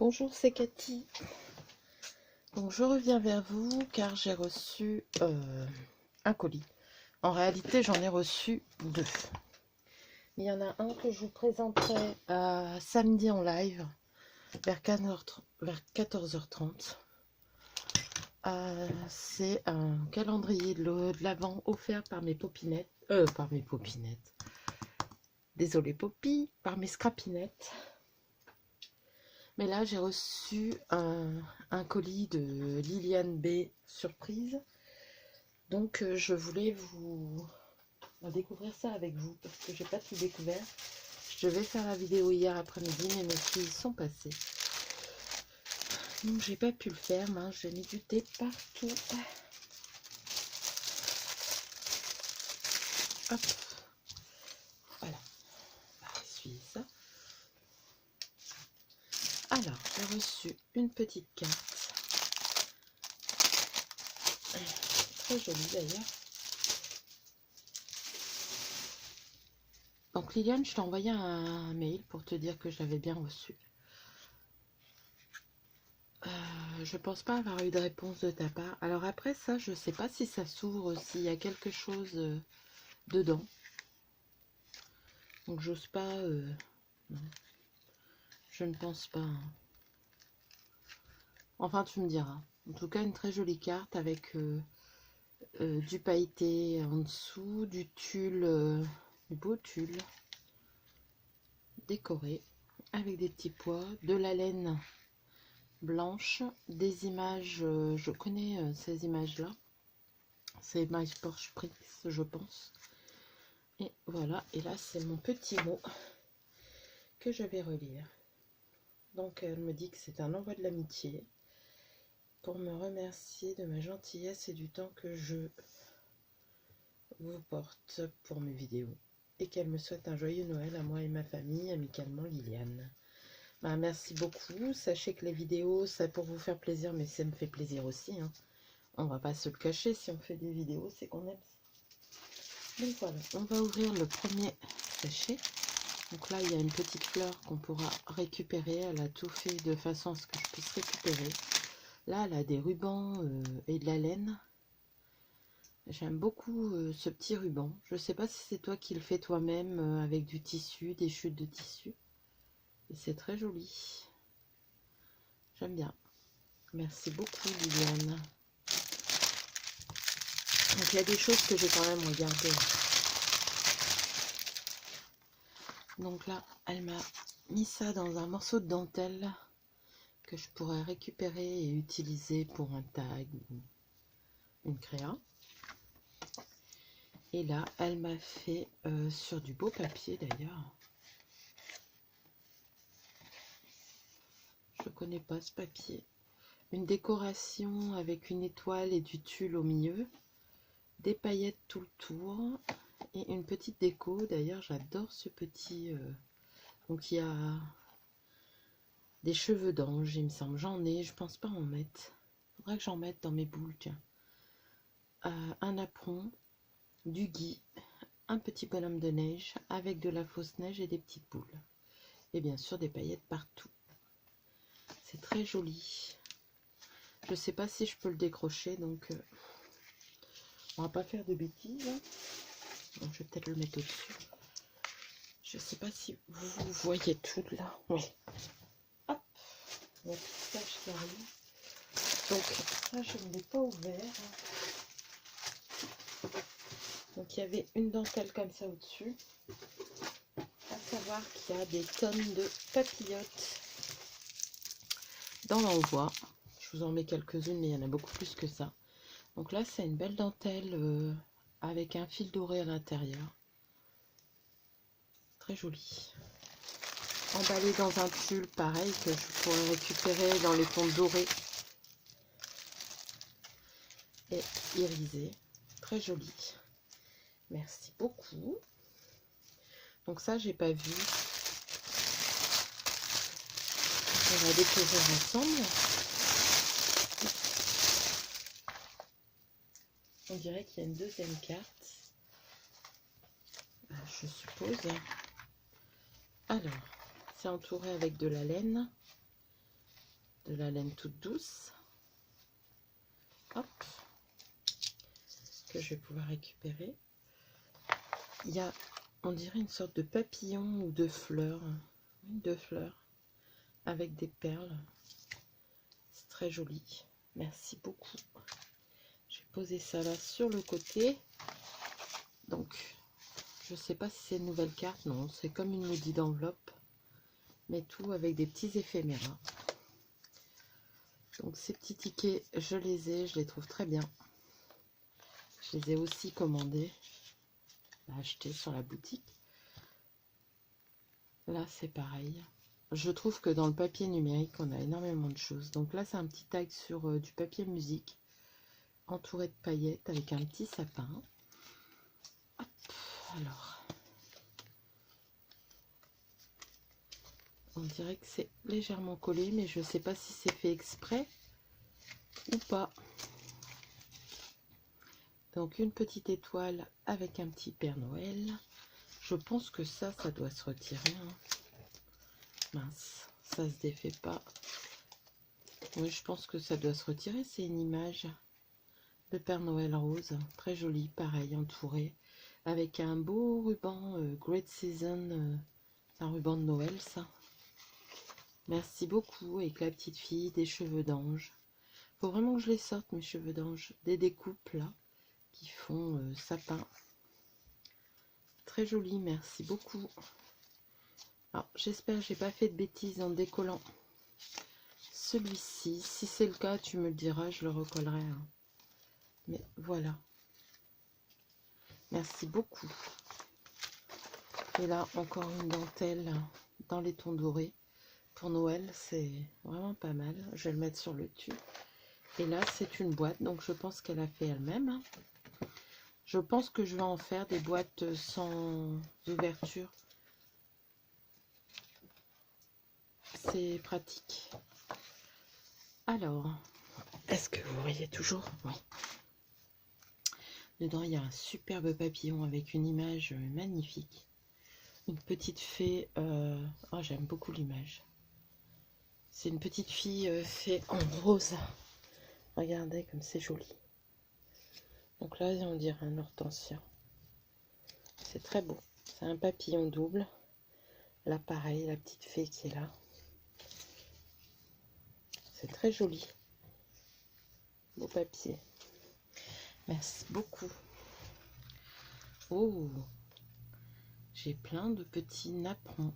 Bonjour, c'est Cathy. Donc je reviens vers vous car j'ai reçu un colis. En réalité, j'en ai reçu deux. Il y en a un que je vous présenterai samedi en live vers 14h30. C'est un calendrier de l'Avent offert par mes popinettes. Désolée Poppy, par mes scrapinettes. Mais là, j'ai reçu un colis de Liliane B surprise. Donc, je voulais vous découvrir ça avec vous parce que j'ai pas tout découvert. Je devais faire la vidéo hier après-midi, mais mes filles sont passées. Donc, j'ai pas pu le faire. J'ai mis du thé partout. Hop. Voilà. On va essuyer ça. Alors, j'ai reçu une petite carte. Très jolie d'ailleurs. Donc Liliane, je t'ai envoyé un mail pour te dire que je l'avais bien reçu. Je pense pas avoir eu de réponse de ta part. Alors après ça, je sais pas si ça s'ouvre, s'il y a quelque chose dedans. Donc j'ose pas. Non. Je ne pense pas. Enfin, tu me diras. En tout cas, une très jolie carte avec du pailleté en dessous, du tulle, du beau tulle décoré avec des petits pois, de la laine blanche, des images. Je connais ces images-là. C'est My Porsche Prix, je pense. Et voilà, et là c'est mon petit mot que je vais relire. Donc elle me dit que c'est un envoi de l'amitié pour me remercier de ma gentillesse et du temps que je vous porte pour mes vidéos. Et qu'elle me souhaite un joyeux Noël à moi et ma famille, amicalement Liliane. Merci beaucoup. Sachez que les vidéos, c'est pour vous faire plaisir, mais ça me fait plaisir aussi. On va pas se le cacher, si on fait des vidéos, c'est qu'on aime ça. Donc voilà, on va ouvrir le premier sachet. Donc là, il y a une petite fleur qu'on pourra récupérer. Elle a tout fait de façon à ce que je puisse récupérer. Là, elle a des rubans et de la laine. J'aime beaucoup ce petit ruban. Je ne sais pas si c'est toi qui le fais toi-même avec du tissu, des chutes de tissu. Et c'est très joli. J'aime bien. Merci beaucoup, Liliane. Donc il y a des choses que j'ai quand même regardées. Donc là, elle m'a mis ça dans un morceau de dentelle que je pourrais récupérer et utiliser pour un tag ou une créa. Et là, elle m'a fait sur du beau papier d'ailleurs. Je connais pas ce papier. Une décoration avec une étoile et du tulle au milieu. Des paillettes tout le tour. Et une petite déco. D'ailleurs, j'adore ce petit... Donc, il y a des cheveux d'ange, il me semble. J'en ai, je pense pas en mettre. Faudrait que j'en mette dans mes boules, tiens. Un apron, du gui, un petit bonhomme de neige avec de la fausse neige et des petites boules. Et bien sûr, des paillettes partout. C'est très joli. Je sais pas si je peux le décrocher, donc on va pas faire de bêtises. Donc, je vais peut-être le mettre au-dessus. Je sais pas si vous voyez tout là. Oui. Hop. Mon petit page qui arrive. Donc ça, je ne l'ai pas ouvert. Donc il y avait une dentelle comme ça au-dessus. À savoir qu'il y a des tonnes de papillotes dans l'envoi. Je vous en mets quelques-unes, mais il y en a beaucoup plus que ça. Donc là, c'est une belle dentelle avec un fil doré à l'intérieur. Très joli. Emballé dans un tulle, pareil, que je pourrais récupérer dans les fonds dorés. Et irisé. Très joli. Merci beaucoup. Donc ça, j'ai pas vu. On va découvrir ensemble. On dirait qu'il y a une deuxième carte. Je suppose. Alors, c'est entouré avec de la laine. de la laine toute douce. Hop, que je vais pouvoir récupérer. Il y a, on dirait une sorte de papillon ou de fleurs. Oui, de fleurs avec des perles. C'est très joli. Merci beaucoup. Je vais poser ça là sur le côté. Donc, je sais pas si c'est une nouvelle carte. Non, c'est comme une maudite d'enveloppe. Mais tout avec des petits éphéméras. Donc, ces petits tickets, je les trouve très bien. Je les ai aussi commandés, achetés sur la boutique. Là, c'est pareil. Je trouve que dans le papier numérique, on a énormément de choses. Donc là, c'est un petit tag sur du papier musique, entouré de paillettes avec un petit sapin. Hop, alors, on dirait que c'est légèrement collé, mais je ne sais pas si c'est fait exprès ou pas. Donc une petite étoile avec un petit Père Noël. Je pense que ça doit se retirer. Hein. Mince, ça se défait pas. Oui, je pense que ça doit se retirer. C'est une image de Père Noël rose, très joli, pareil, entouré avec un beau ruban Great Season. C'est un ruban de Noël, ça. Merci beaucoup. Avec la petite fille, des cheveux d'ange. Faut vraiment que je les sorte, mes cheveux d'ange. Des découpes là qui font sapin. Très joli, merci beaucoup. Alors, j'espère que j'ai pas fait de bêtises en décollant celui-ci. Si c'est le cas, tu me le diras, je le recollerai. Hein. Mais voilà. Merci beaucoup. Et là, encore une dentelle dans les tons dorés. Pour Noël, c'est vraiment pas mal. Je vais le mettre sur le tube. Et là, c'est une boîte, donc je pense qu'elle a fait elle-même. Je pense que je vais en faire des boîtes sans ouverture. C'est pratique. Alors, est-ce que vous voyez toujours? Oui. Dedans, il y a un superbe papillon avec une image magnifique. Une petite fée. Oh, j'aime beaucoup l'image. C'est une petite fille fée en rose. Regardez comme c'est joli. Donc là, on dirait un hortensia. C'est très beau. C'est un papillon double. Là, pareil, la petite fée qui est là. C'est très joli. Beau papier. Merci beaucoup. Oh, j'ai plein de petits napperons.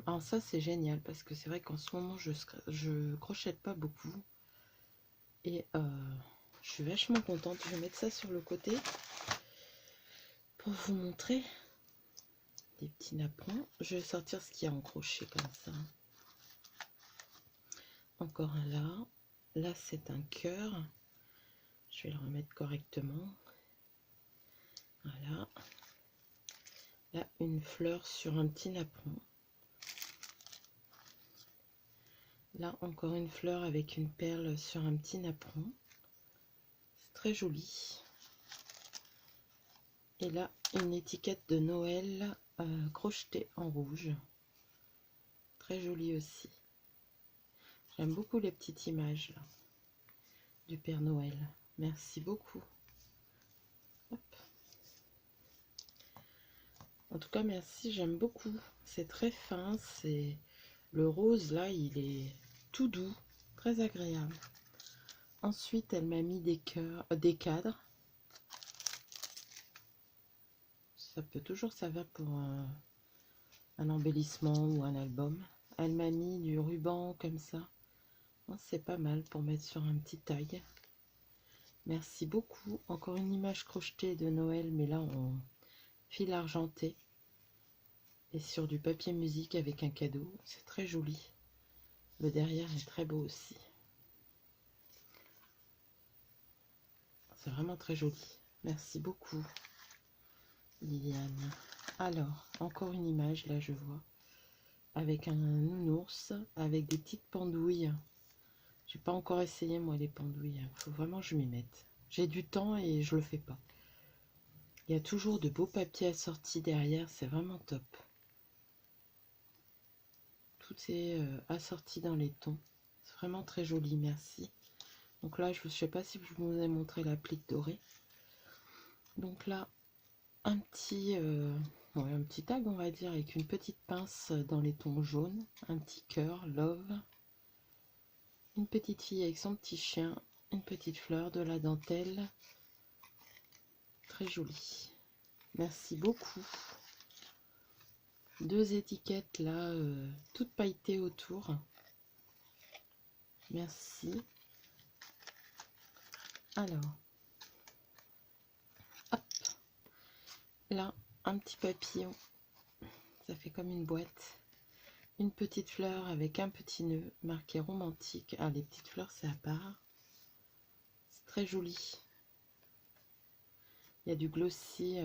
Alors ça, c'est génial parce que c'est vrai qu'en ce moment, je crochette pas beaucoup. Et je suis vachement contente. Je vais mettre ça sur le côté pour vous montrer des petits napperons. Je vais sortir ce qu'il y a en crochet comme ça. Encore un là. Là, c'est un cœur. Je vais le remettre correctement. Voilà. Là, une fleur sur un petit napperon. Là, encore une fleur avec une perle sur un petit napperon. C'est très joli. Et là, une étiquette de Noël crochetée en rouge. Très jolie aussi. J'aime beaucoup les petites images là, du Père Noël. Merci beaucoup. Hop. En tout cas, merci, j'aime beaucoup. C'est très fin. C'est le rose là, il est tout doux, très agréable. Ensuite, elle m'a mis des cœurs, des cadres. Ça peut toujours servir pour un embellissement ou un album. Elle m'a mis du ruban comme ça. C'est pas mal pour mettre sur un petit tag. Merci beaucoup. Encore une image crochetée de Noël, mais là en fil argenté. Et sur du papier musique avec un cadeau. C'est très joli. Le derrière est très beau aussi. C'est vraiment très joli. Merci beaucoup, Liliane. Alors, encore une image, là je vois. Avec un nounours, avec des petites pendouilles. J'ai pas encore essayé moi les pendouilles. Il faut vraiment que je m'y mette. J'ai du temps et je le fais pas. Il y a toujours de beaux papiers assortis derrière. C'est vraiment top. Tout est assorti dans les tons. C'est vraiment très joli, merci. Donc là, je ne sais pas si je vous ai montré l'applique dorée. Donc là, un petit tag, on va dire, avec une petite pince dans les tons jaunes, un petit cœur, love, une petite fille avec son petit chien, une petite fleur, de la dentelle, très jolie. Merci beaucoup. Deux étiquettes là, toutes pailletées autour. Merci. Alors, hop, là, un petit papillon. Ça fait comme une boîte. Une petite fleur avec un petit nœud marqué romantique. Ah, les petites fleurs, c'est à part. C'est très joli. Il y a du glossy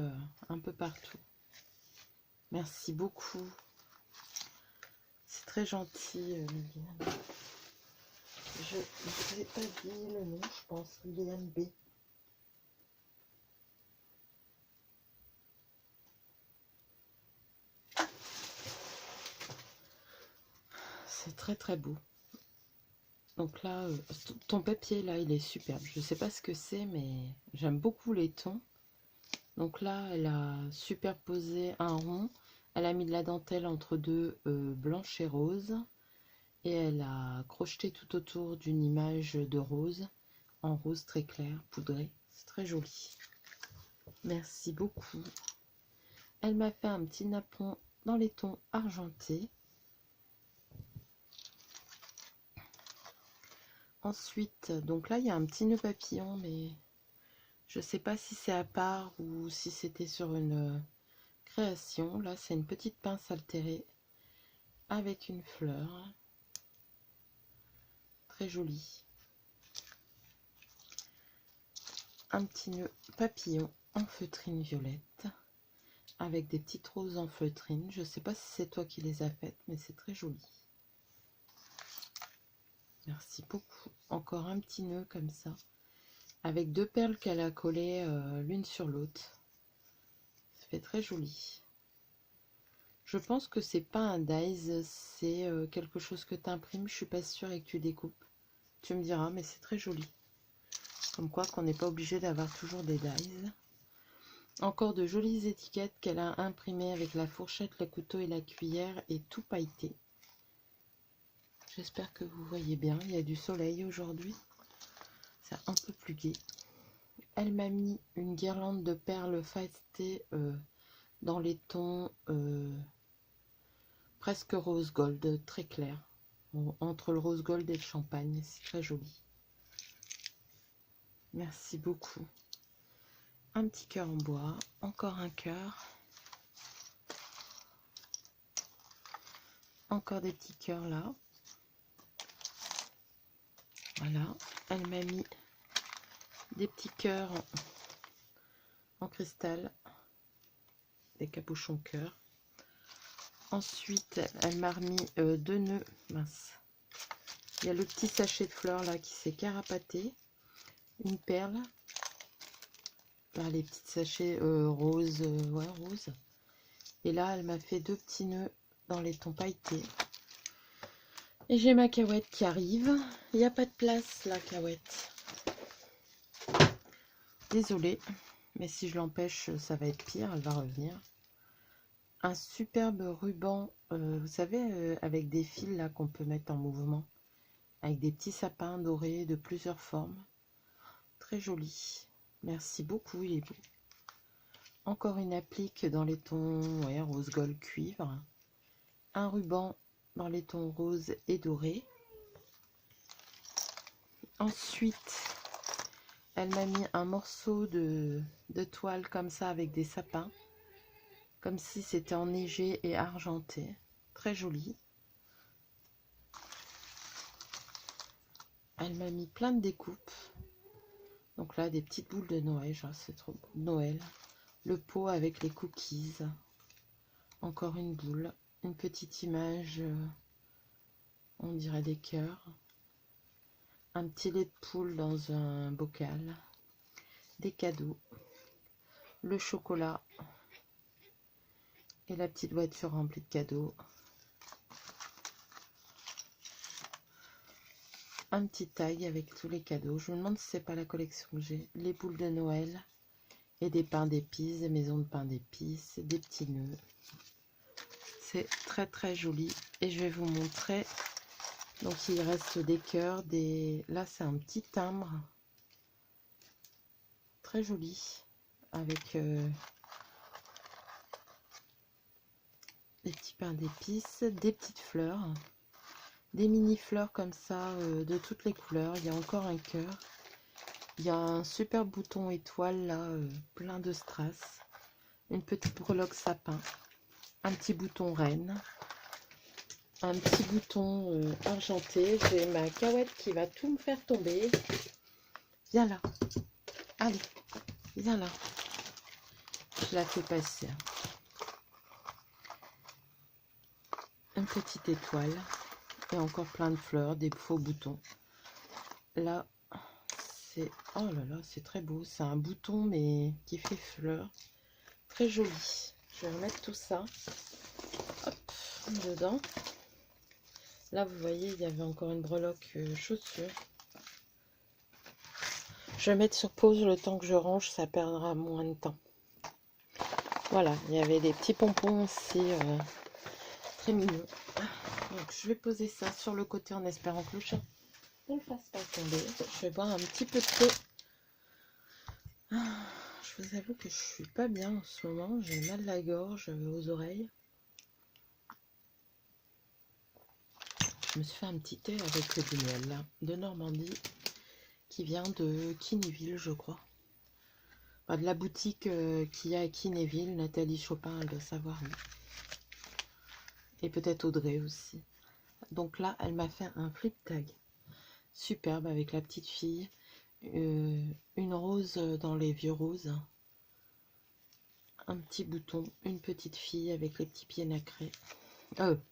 un peu partout. Merci beaucoup. C'est très gentil, Liliane. Je ne vous ai pas dit le nom, je pense, Liliane B. C'est très très beau. Donc là, ton papier là, il est superbe. Je ne sais pas ce que c'est, mais j'aime beaucoup les tons. Donc là, elle a superposé un rond. Elle a mis de la dentelle entre deux blanche et rose. Et elle a crocheté tout autour d'une image de rose, en rose très clair, poudré. C'est très joli. Merci beaucoup. Elle m'a fait un petit napperon dans les tons argentés. Ensuite, donc là, il y a un petit nœud papillon, mais je ne sais pas si c'est à part ou si c'était sur une création. Là, c'est une petite pince altérée avec une fleur. Très jolie. Un petit nœud papillon en feutrine violette avec des petites roses en feutrine. Je ne sais pas si c'est toi qui les as faites, mais c'est très joli. Merci beaucoup. Encore un petit nœud comme ça, avec deux perles qu'elle a collées l'une sur l'autre. Ça fait très joli. Je pense que c'est pas un dies, c'est quelque chose que tu imprimes. Je suis pas sûre et que tu découpes. Tu me diras, mais c'est très joli. Comme quoi qu'on n'est pas obligé d'avoir toujours des dies. Encore de jolies étiquettes qu'elle a imprimées avec la fourchette, le couteau et la cuillère et tout pailleté. J'espère que vous voyez bien. Il y a du soleil aujourd'hui. C'est un peu plus gai. Elle m'a mis une guirlande de perles feuilletées dans les tons presque rose gold, très clair. Bon, entre le rose gold et le champagne. C'est très joli. Merci beaucoup. Un petit cœur en bois. Encore un cœur. Encore des petits cœurs là. Voilà. Elle m'a mis des petits cœurs en cristal. Des capuchons cœur. Ensuite, elle m'a remis deux nœuds. Mince. Il y a le petit sachet de fleurs là qui s'est carapaté. Une perle. Là, les petits sachets roses. Ouais, rose. Et là, elle m'a fait deux petits nœuds dans les tons pailletés. Et j'ai ma cahuète qui arrive. Il n'y a pas de place, la cahuète. Désolée. Mais si je l'empêche, ça va être pire. Elle va revenir. Un superbe ruban. Vous savez, avec des fils là qu'on peut mettre en mouvement. Avec des petits sapins dorés de plusieurs formes. Très joli. Merci beaucoup, il est beau. Encore une applique dans les tons rose gold cuivre. Un ruban dans les tons rose et doré. Ensuite, elle m'a mis un morceau de toile comme ça avec des sapins. Comme si c'était enneigé et argenté. Très joli. Elle m'a mis plein de découpes. Donc là, des petites boules de Noël. C'est trop beau. Noël. Le pot avec les cookies. Encore une boule. Une petite image. On dirait des cœurs. Un petit lait de poule dans un bocal. Des cadeaux. Le chocolat. Et la petite voiture remplie de cadeaux. un petit tag avec tous les cadeaux. Je me demande si c'est pas la collection que j'ai. Les boules de Noël et des pains d'épices, des maisons de pain d'épices, des petits nœuds. C'est très très joli. Et je vais vous montrer. Donc il reste des cœurs, des... Là c'est un petit timbre. Très joli. Avec des petits pains d'épices, des petites fleurs. Des mini fleurs comme ça, de toutes les couleurs. Il y a encore un cœur. Il y a un super bouton étoile là, plein de strass. Une petite breloque sapin. Un petit bouton reine. Un petit bouton argenté. J'ai ma cahuète qui va tout me faire tomber. Viens là. Allez, viens là. Je la fais passer. Une petite étoile. Et encore plein de fleurs, des faux boutons. Là, c'est... Oh là là, c'est très beau. C'est un bouton, mais qui fait fleur. Très joli. Je vais remettre tout ça. Hop, dedans. Là, vous voyez, il y avait encore une breloque chaussure. Je vais mettre sur pause le temps que je range. Ça perdra moins de temps. Voilà, il y avait des petits pompons aussi. Très mignons. Donc, je vais poser ça sur le côté en espérant que le chat ne le fasse pas tomber. Je vais boire un petit peu de thé. Je vous avoue que je suis pas bien en ce moment. J'ai mal à la gorge, aux oreilles. Je me suis fait un petit thé avec du miel là, de Normandie, qui vient de Kinéville, je crois. Enfin, de la boutique qu'il y a à Kinéville. Nathalie Chopin, elle doit savoir. Oui. Et peut-être Audrey aussi. Donc là, elle m'a fait un flip tag. Superbe avec la petite fille. Une rose dans les vieux roses. Un petit bouton. Une petite fille avec les petits pieds nacrés.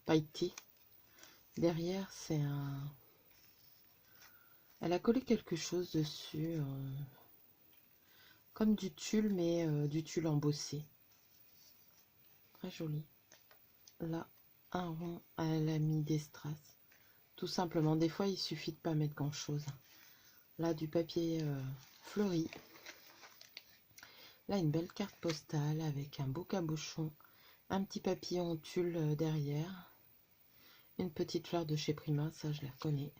Pailletés. Derrière, c'est un... Elle a collé quelque chose dessus. Comme du tulle, mais du tulle embossé. Très joli. Là, un rond, elle a mis des strass. Tout simplement. Des fois, il suffit de pas mettre grand-chose. Là, du papier fleuri. Là, une belle carte postale avec un beau cabochon. Un petit papillon tulle derrière. Une petite fleur de chez Prima, ça je la reconnais.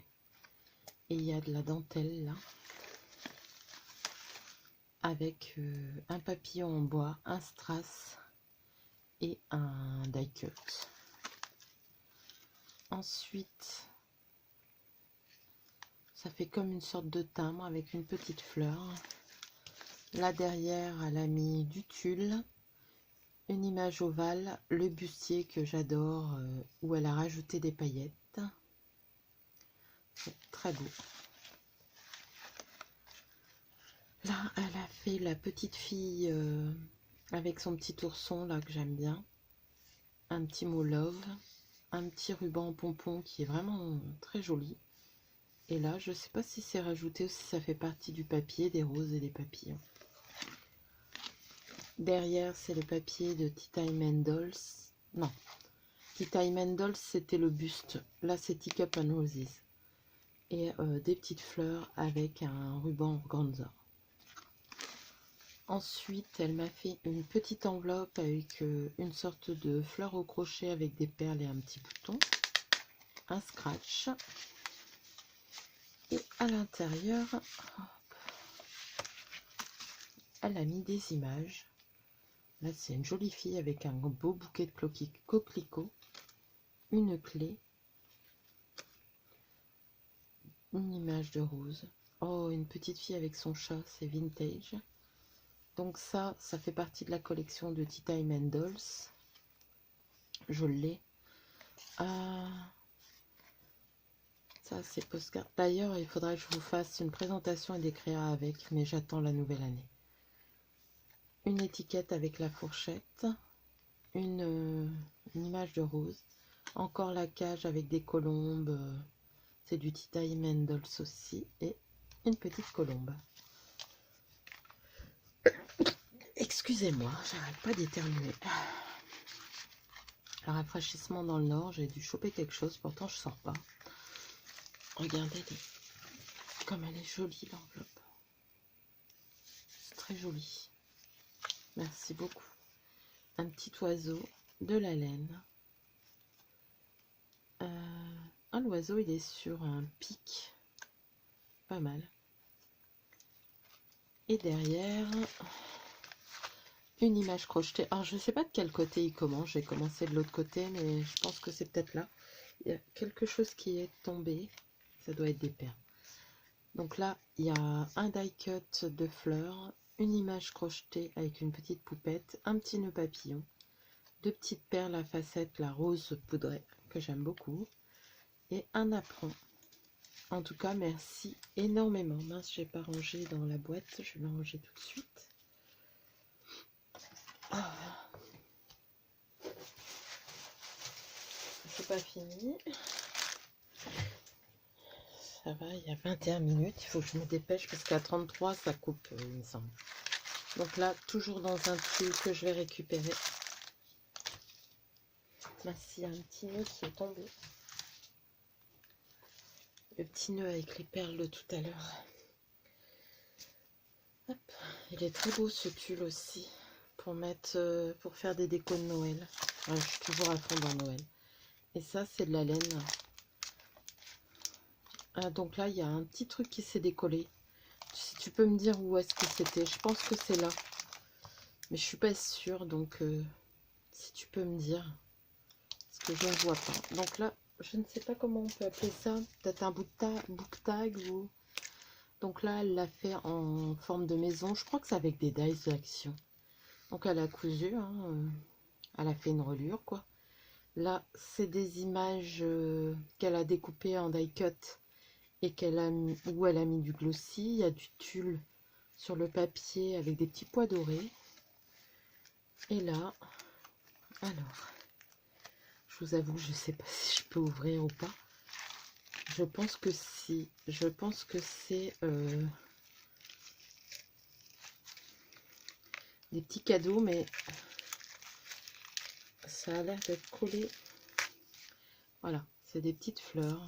Et il y a de la dentelle là. Avec un papillon en bois, un strass et un die cut. Ensuite, ça fait comme une sorte de timbre avec une petite fleur. Là derrière, elle a mis du tulle, une image ovale, le bustier que j'adore, où elle a rajouté des paillettes. C'est très beau. Là, elle a fait la petite fille avec son petit ourson là que j'aime bien. Un petit mot love, un petit ruban pompon qui est vraiment très joli. Et là, je ne sais pas si c'est rajouté ou si ça fait partie du papier, des roses et des papillons. Derrière, c'est le papier de Tita Mendels. Non, Tita Mendels, c'était le buste. Là, c'est Teacup and Roses. Et des petites fleurs avec un ruban organza. Ensuite, elle m'a fait une petite enveloppe avec une sorte de fleur au crochet avec des perles et un petit bouton. Un scratch. Et à l'intérieur, elle a mis des images. Là, c'est une jolie fille avec un beau bouquet de coquelicots. Une clé. Une image de rose. Oh, une petite fille avec son chat, c'est vintage. Donc ça fait partie de la collection de Tita Mendels. Je l'ai. Ça, c'est postcard. D'ailleurs, il faudrait que je vous fasse une présentation et des créas avec, mais j'attends la nouvelle année. Une étiquette avec la fourchette. Une image de rose. Encore la cage avec des colombes. C'est du Tita Mendels aussi. Et une petite colombe. Excusez-moi, j'arrête pas d'éternuer. Le rafraîchissement dans le nord, j'ai dû choper quelque chose, pourtant je sors pas. Regardez comme elle est jolie l'enveloppe. C'est très joli. Merci beaucoup. Un petit oiseau, de la laine. L'oiseau il est sur un pic. Pas mal. Et derrière, une image crochetée. Alors je ne sais pas de quel côté il commence. J'ai commencé de l'autre côté, mais je pense que c'est peut-être là. Il y a quelque chose qui est tombé. Ça doit être des perles. Donc là, il y a un die cut de fleurs, une image crochetée avec une petite poupette, un petit nœud papillon, deux petites perles à facettes, la rose poudrée, que j'aime beaucoup, et un apron. En tout cas, merci énormément. Mince, j'ai pas rangé dans la boîte, je vais la ranger tout de suite. C'est pas fini. Ça va, il y a 21 minutes, il faut que je me dépêche parce qu'à 33 ça coupe, il me semble. Donc là, toujours dans un tulle que je vais récupérer. Merci, un petit nœud qui est tombé. Le petit nœud avec les perles de tout à l'heure. Il est très beau ce tulle aussi pour mettre, pour faire des décos de Noël. Ouais, je suis toujours à fond dans Noël. Et ça, c'est de la laine. Donc là, il y a un petit truc qui s'est décollé. Si tu peux me dire où est-ce que c'était, je pense que c'est là. Mais je suis pas sûre, donc si tu peux me dire, parce que je ne vois pas. Donc là, je ne sais pas comment on peut appeler ça. Peut-être un book tag ou... Donc là, elle l'a fait en forme de maison. Je crois que c'est avec des dies d'action. Donc elle a cousu, hein, elle a fait une reliure, quoi. Là, c'est des images qu'elle a découpées en die cut et où elle a mis du glossy. Il y a du tulle sur le papier avec des petits pois dorés. Et là, alors, je vous avoue, je ne sais pas si je peux ouvrir ou pas. Je pense que si. Je pense que c'est des petits cadeaux, mais ça a l'air d'être collé. Voilà, c'est des petites fleurs.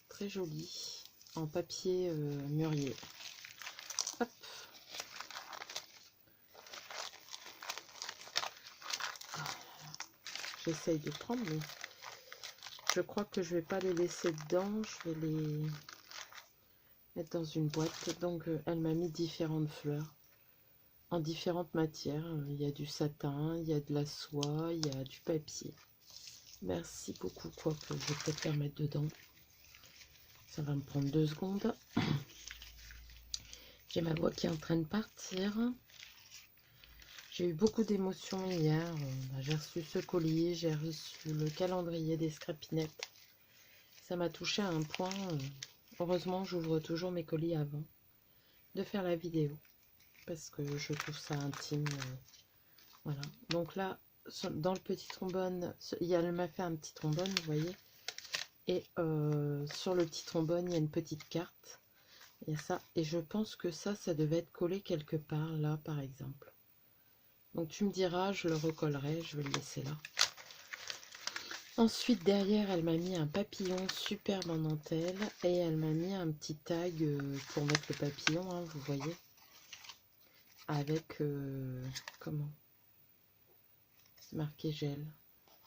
Très jolies. En papier mûrier. Hop. J'essaye de prendre, mais je crois que je vais pas les laisser dedans. Je vais les mettre dans une boîte. Donc, elle m'a mis différentes fleurs en différentes matières. Il y a du satin, il y a de la soie, il y a du papier. Merci beaucoup, quoi que je vais peut-être la mettre dedans. Ça va me prendre 2 secondes. J'ai ma voix qui est en train de partir. J'ai eu beaucoup d'émotions hier. J'ai reçu ce colis, j'ai reçu le calendrier des scrapinettes. Ça m'a touché à un point. Heureusement, j'ouvre toujours mes colis avant de faire la vidéo. Parce que je trouve ça intime. Voilà. Donc là, dans le petit trombone, elle m'a fait un petit trombone, vous voyez. Et sur le petit trombone, il y a une petite carte. Il y a ça. Et je pense que ça devait être collé quelque part, là, par exemple. Donc tu me diras, je le recollerai, je vais le laisser là. Ensuite, derrière, elle m'a mis un papillon superbe en dentelle. Et elle m'a mis un petit tag pour mettre le papillon, hein, vous voyez. Avec, comment? C'est marqué gel.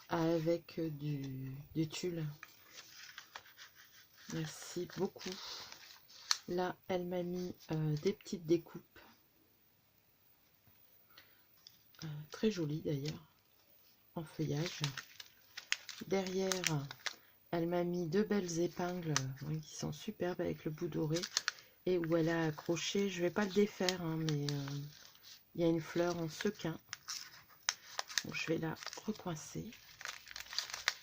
Avec du tulle. Merci beaucoup. Là, elle m'a mis des petites découpes. Très jolies d'ailleurs. En feuillage. Derrière, elle m'a mis 2 belles épingles qui sont superbes avec le bout doré. Et où elle a accroché, je vais pas le défaire, hein, mais il y a une fleur en sequin. Donc, je vais la recoincer.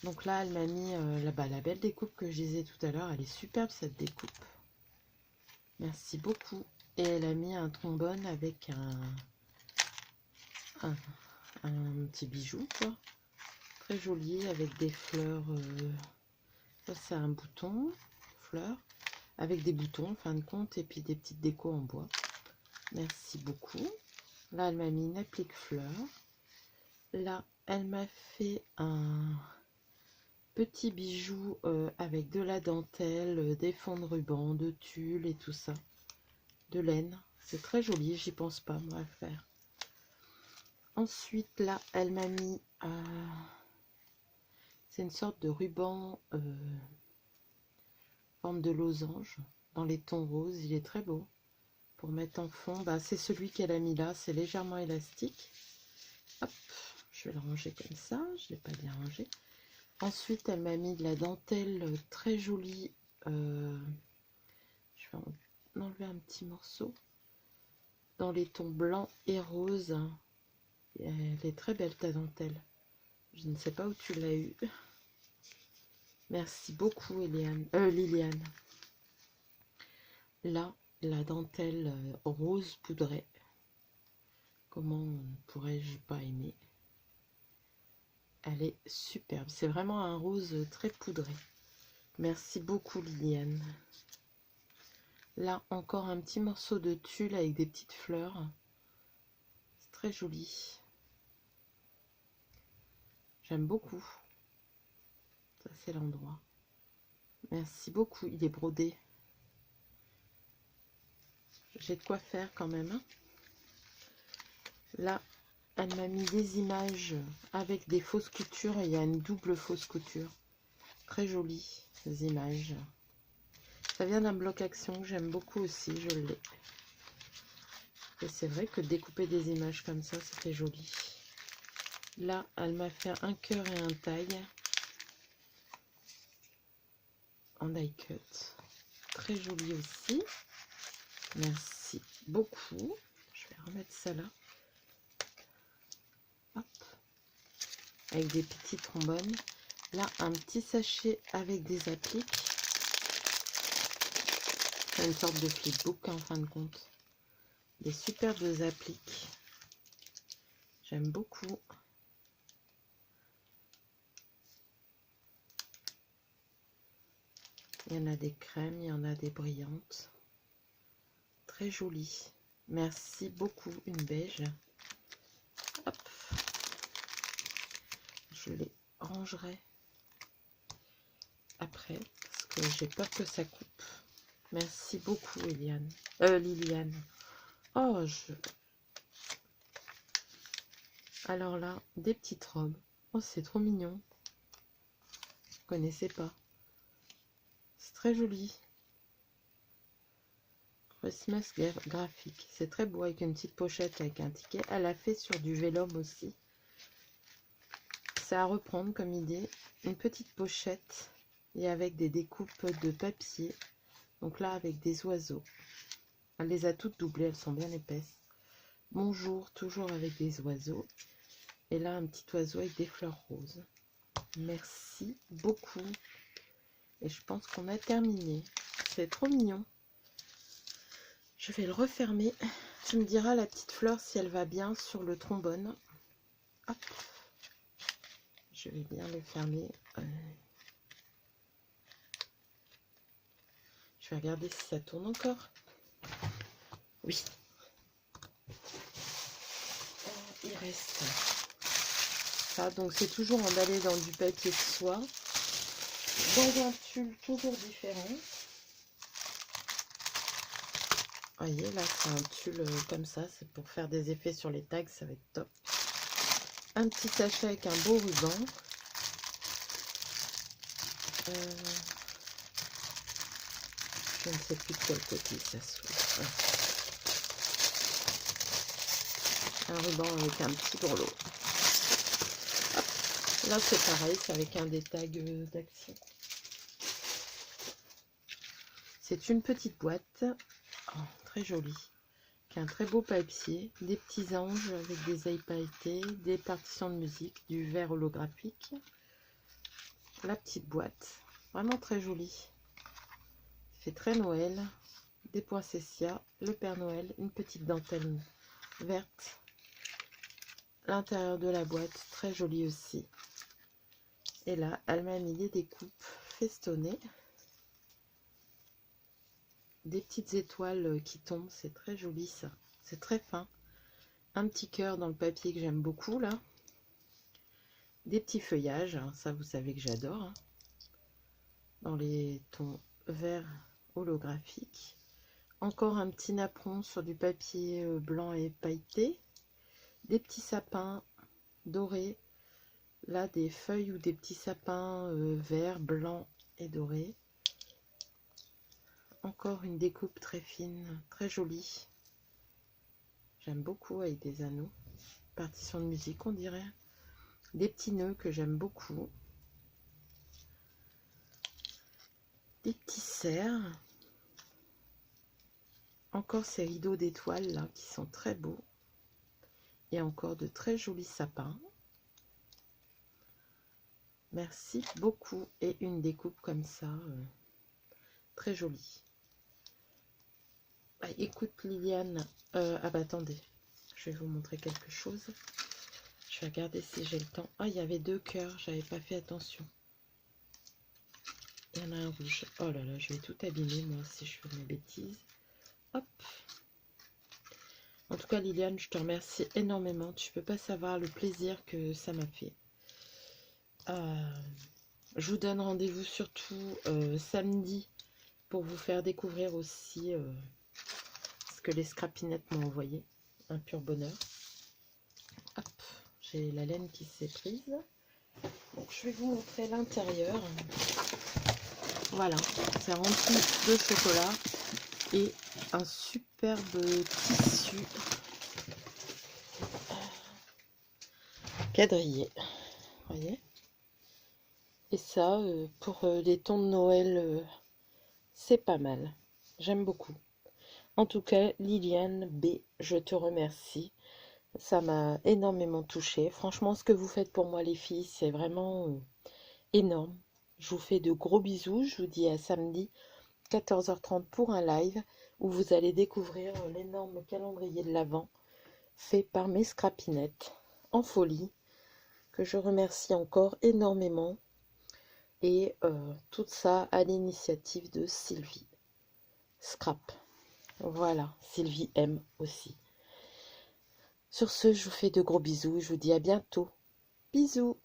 Donc là, elle m'a mis la belle découpe que je disais tout à l'heure. Elle est superbe cette découpe. Merci beaucoup. Et elle a mis un trombone avec un petit bijou, quoi. Très joli, avec des fleurs. Ça, c'est un bouton, fleur, avec des boutons, en fin de compte, et puis des petites décos en bois. Merci beaucoup. Là, elle m'a mis une applique fleur. Là, elle m'a fait Petits bijoux avec de la dentelle, des fonds de ruban, de tulle et tout ça. De laine. C'est très joli, j'y pense pas moi à le faire. Ensuite là, elle m'a mis... c'est une sorte de ruban forme de losange dans les tons roses. Il est très beau. Pour mettre en fond, bah, c'est celui qu'elle a mis là. C'est légèrement élastique. Hop, je vais le ranger comme ça. Je ne l'ai pas bien rangé. Ensuite, elle m'a mis de la dentelle très jolie. Je vais en enlever un petit morceau. Dans les tons blancs et roses. Elle est très belle ta dentelle. Je ne sais pas où tu l'as eu. Merci beaucoup Liliane. Là, la dentelle rose poudrée. Comment pourrais-je pas aimer? Elle est superbe. C'est vraiment un rose très poudré. Merci beaucoup Liliane. Là, encore un petit morceau de tulle avec des petites fleurs. C'est très joli. J'aime beaucoup. Ça, c'est l'endroit. Merci beaucoup. Il est brodé. J'ai de quoi faire quand même. Hein. Là, elle m'a mis des images avec des fausses coutures. Et il y a une double fausse couture. Très jolies images. Ça vient d'un bloc action que j'aime beaucoup aussi. Je l'ai. Et c'est vrai que découper des images comme ça, c'était joli. Là, elle m'a fait un cœur et un taille. En die cut. Très joli aussi. Merci beaucoup. Je vais remettre ça là. Hop. Avec des petits trombones. Là, un petit sachet avec des appliques. C'est une sorte de flipbook en fin de compte. Des superbes appliques. J'aime beaucoup. Il y en a des crèmes, il y en a des brillantes. Très jolies. Merci beaucoup. Une beige. Hop. Je les rangerai après parce que j'ai peur que ça coupe. Merci beaucoup Liliane. Oh, alors là, des petites robes. Oh, c'est trop mignon. Je ne connaissais pas. C'est très joli. Christmas graphique. C'est très beau avec une petite pochette avec un ticket. Elle a fait sur du vélum aussi. C'est à reprendre comme idée. Une petite pochette et avec des découpes de papier. Donc là, avec des oiseaux. Elle les a toutes doublées, elles sont bien épaisses. Bonjour, toujours avec des oiseaux. Et là, un petit oiseau avec des fleurs roses. Merci beaucoup. Et je pense qu'on a terminé. C'est trop mignon. Je vais le refermer. Tu me diras la petite fleur si elle va bien sur le trombone. Hop. Je vais bien le fermer. Je vais regarder si ça tourne encore. Oui. Il reste ça. Donc c'est toujours emballé dans du papier de soie. Dans un tulle toujours différent. Vous voyez, là, c'est un tulle comme ça. C'est pour faire des effets sur les tags. Ça va être top. Un petit sachet avec un beau ruban. Je ne sais plus de quel côté ça s'ouvre. Un ruban avec un petit grelot. Là, c'est pareil. C'est avec un des tags d'action. C'est une petite boîte. Oh, très jolie. Qui a un très beau papier, des petits anges avec des ailes pailletées, des partitions de musique, du verre holographique, la petite boîte, vraiment très jolie. Ça fait très Noël, des poinsettias, le Père Noël, une petite dentelle verte. L'intérieur de la boîte, très joli aussi. Et là, elle m'a mis des découpes festonnées. Des petites étoiles qui tombent, c'est très joli ça. C'est très fin. Un petit cœur dans le papier que j'aime beaucoup là. Des petits feuillages, hein, ça vous savez que j'adore, hein, dans les tons vert holographique. Encore un petit napperon sur du papier blanc et pailleté. Des petits sapins dorés. Là, des feuilles ou des petits sapins verts, blancs et dorés. Encore une découpe très fine, très jolie. J'aime beaucoup avec des anneaux. Partition de musique, on dirait. Des petits nœuds que j'aime beaucoup. Des petits cerfs. Encore ces rideaux d'étoiles là qui sont très beaux. Et encore de très jolis sapins. Merci beaucoup. Et une découpe comme ça, très jolie. Ah, écoute Liliane, ah bah attendez, je vais vous montrer quelque chose. Je vais regarder si j'ai le temps. Ah, il y avait 2 cœurs, j'avais pas fait attention. Il y en a un rouge. Oh là là, je vais tout abîmer moi si je fais mes bêtises. Hop. En tout cas Liliane, je te remercie énormément. Tu peux pas savoir le plaisir que ça m'a fait. Je vous donne rendez-vous surtout samedi pour vous faire découvrir aussi ce que les scrapinettes m'ont envoyé. Un pur bonheur. Hop, j'ai la laine qui s'est prise. Donc, je vais vous montrer l'intérieur. Voilà, c'est rempli de chocolat et un superbe tissu quadrillé. Voyez. Et ça, pour les tons de Noël, c'est pas mal. J'aime beaucoup. En tout cas, Liliane B, je te remercie. Ça m'a énormément touchée. Franchement, ce que vous faites pour moi, les filles, c'est vraiment énorme. Je vous fais de gros bisous. Je vous dis à samedi 14h30 pour un live où vous allez découvrir l'énorme calendrier de l'Avent fait par mes scrapinettes en folie, que je remercie encore énormément. Et tout ça à l'initiative de Sylvie Scrap. Voilà, Sylvie aime aussi. Sur ce, je vous fais de gros bisous. Je vous dis à bientôt. Bisous.